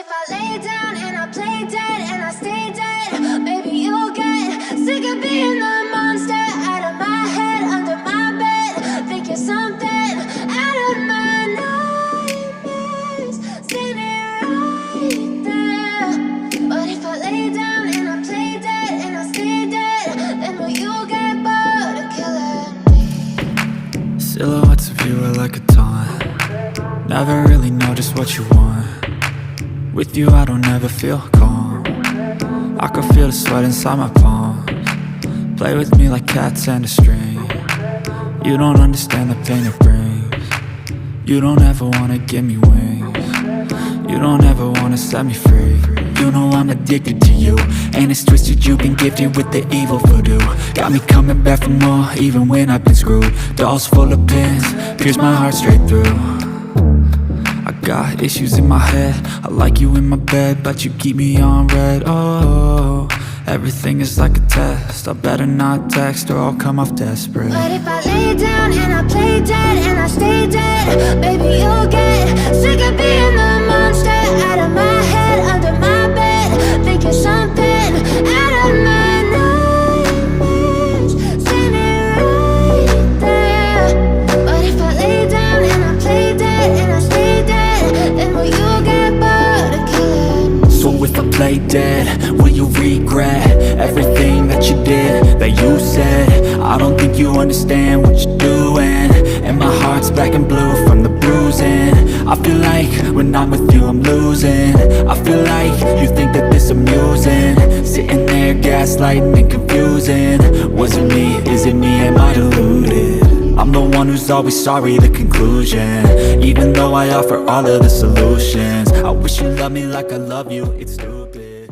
if I lay down and I play dead and I stay dead, maybe you'll get sick of being the monster out of my head, under my bed. Think you're something out of my nightmares, standing right there. But if I lay down and I play dead and I stay dead, then will you get bored of killing me? Silhouettes of you are like a taunt. Never really know just what you want. With you I don't ever feel calm. I can feel the sweat inside my palms. Play with me like cats and a string. You don't understand the pain it brings. You don't ever wanna give me wings. You don't ever wanna set me free. You know I'm addicted to you, and it's twisted, you've been gifted with the evil voodoo. Got me coming back for more, even when I've been screwed. Dolls full of pins, pierce my heart straight through. I got issues in my head, I like you in my bed, but you keep me on red. Oh, everything is like a test, I better not text or I'll come off desperate. But if I lay down and I play dead and I stay dead, baby you'll get sick of being the monster out of my head, under my bed. Think you're something out of my nightmares, standing right there. But if I lay down and I play dead and I stay dead, then will you get bored of killing me? So if I play dead, will you regret everything that you did, that you said? I don't think you understand what you're doing, and my heart's black and blue from the bruising. I feel like when I'm with you I'm losing. I feel like you think that this amusing, sitting there gaslighting and confusing. Was it me? Is it me? Am I deluded? I'm the one who's always sorry, the conclusion, even though I offer all of the solutions. I wish you loved me like I love you, it's stupid.